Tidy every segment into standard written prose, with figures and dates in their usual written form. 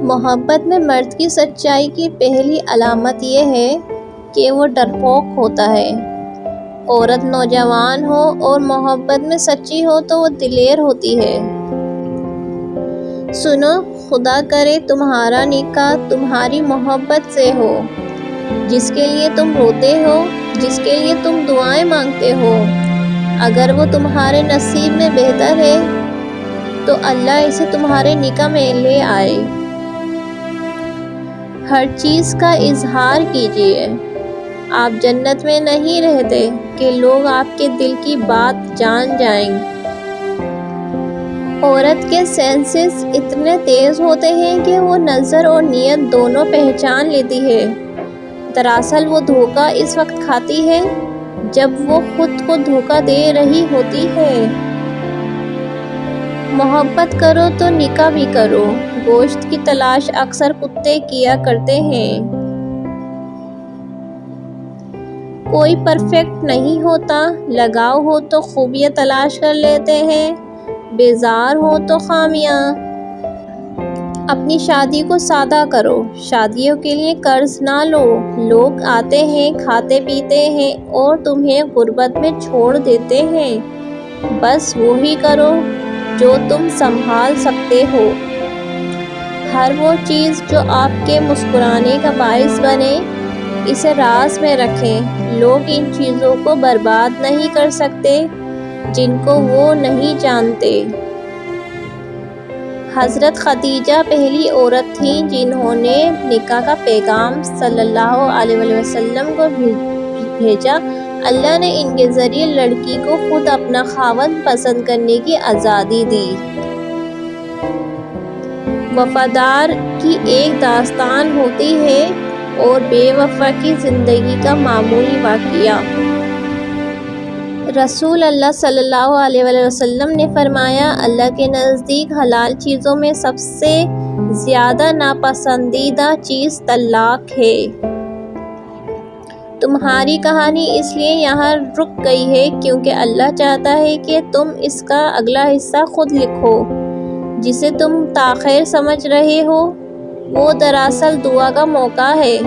محبت میں مرد کی سچائی کی پہلی علامت یہ ہے کہ وہ ڈرپوک ہوتا ہے۔ عورت نوجوان ہو اور محبت میں سچی ہو تو وہ دلیر ہوتی ہے۔ سنو، خدا کرے تمہارا نکاح تمہاری محبت سے ہو، جس کے لیے تم روتے ہو، جس کے لیے تم دعائیں مانگتے ہو۔ اگر وہ تمہارے نصیب میں بہتر ہے تو اللہ اسے تمہارے نکاح میں لے آئے۔ ہر چیز کا اظہار کیجیے۔ آپ جنت میں نہیں رہتے کہ لوگ آپ کے دل کی بات جان جائیں۔ عورت کے سینسز اتنے تیز ہوتے ہیں کہ وہ نظر اور نیت دونوں پہچان لیتی ہے۔ دراصل وہ دھوکہ اس وقت کھاتی ہے جب وہ خود کو دھوکہ دے رہی ہوتی ہے۔ محبت کرو تو نکاح بھی کرو۔ گوشت کی تلاش اکثر کتے کیا کرتے ہیں۔ کوئی پرفیکٹ نہیں ہوتا۔ لگاؤ ہو تو خوبیاں تلاش کر لیتے ہیں، بیزار ہو تو خامیاں۔ اپنی شادی کو سادہ کرو۔ شادیوں کے لیے قرض نہ لو۔ لوگ آتے ہیں، کھاتے پیتے ہیں اور تمہیں غربت میں چھوڑ دیتے ہیں۔ بس وہی کرو جو تم سنبھال سکتے ہو۔ ہر وہ چیز جو آپ کے مسکرانے کا باعث بنے، اسے راز میں رکھیں۔ لوگ ان چیزوں کو برباد نہیں کر سکتے جن کو وہ نہیں جانتے۔ حضرت خدیجہ پہلی عورت تھیں جنہوں نے نکاح کا پیغام صلی اللہ علیہ وسلم کو بھیجا۔ اللہ نے ان کے ذریعے لڑکی کو خود اپنا خاوند پسند کرنے کی آزادی دی۔ وفادار کی ایک داستان ہوتی ہے اور بے وفا کی زندگی کا معمولی واقعہ۔ رسول اللہ صلی اللہ علیہ وسلم نے فرمایا، اللہ کے نزدیک حلال چیزوں میں سب سے زیادہ ناپسندیدہ چیز طلاق ہے۔ تمہاری کہانی اس لیے یہاں رک گئی ہے کیونکہ اللہ چاہتا ہے کہ تم اس کا اگلا حصہ خود لکھو۔ جسے تم تاخیر سمجھ رہے ہو وہ دراصل دعا کا موقع ہے۔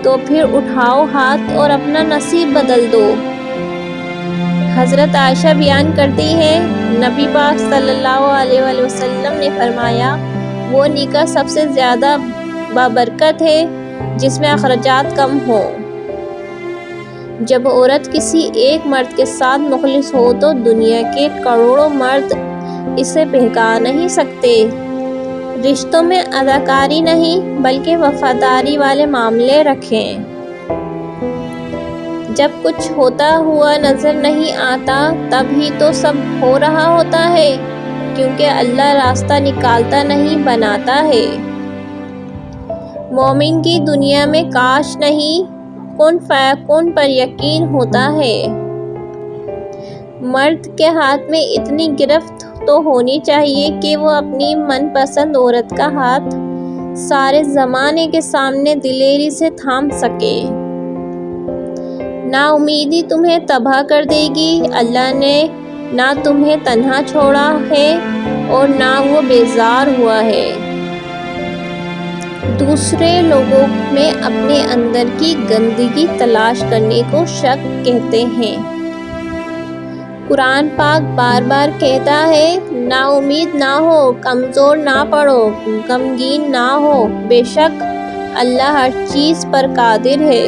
تو پھر اٹھاؤ ہاتھ اور اپنا نصیب بدل دو۔ حضرت عائشہ بیان کرتی ہیں، نبی پاک صلی اللہ علیہ وسلم نے فرمایا، وہ نکاح سب سے زیادہ بابرکت ہے جس میں اخراجات کم ہوں۔ جب عورت کسی ایک مرد کے ساتھ مخلص ہو تو دنیا کے کروڑوں مرد اسے بہکا نہیں سکتے۔ رشتوں میں اداکاری نہیں بلکہ وفاداری والے معاملے رکھیں۔ جب کچھ ہوتا ہوا نظر نہیں آتا تب ہی تو سب ہو رہا ہوتا ہے، کیونکہ اللہ راستہ نکالتا نہیں بناتا ہے۔ مومن کی دنیا میں کاش نہیں، کن فیکون پر یقین ہوتا ہے۔ مرد کے ہاتھ میں اتنی گرفت تو ہونی چاہیے کہ وہ اپنی من پسند عورت کا ہاتھ سارے زمانے کے سامنے دلیری سے تھام سکے۔ نا امیدی تمہیں تباہ کر دے گی۔ اللہ نے نہ تمہیں تنہا چھوڑا ہے اور نہ وہ بیزار ہوا ہے۔ دوسرے لوگوں میں اپنے اندر کی گندگی تلاش کرنے کو شک کہتے ہیں۔ قرآن پاک بار بار کہتا ہے، نا امید نہ ہو، کمزور نہ پڑو، غمگین نہ ہو، بے شک اللہ ہر چیز پر قادر ہے۔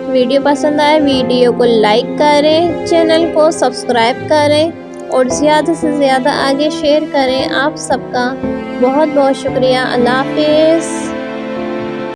ویڈیو پسند آئے ویڈیو کو لائک کریں، چینل کو سبسکرائب کریں اور زیادہ سے زیادہ آگے شیئر کریں۔ آپ سب کا بہت بہت شکریہ۔ اللہ حافظ۔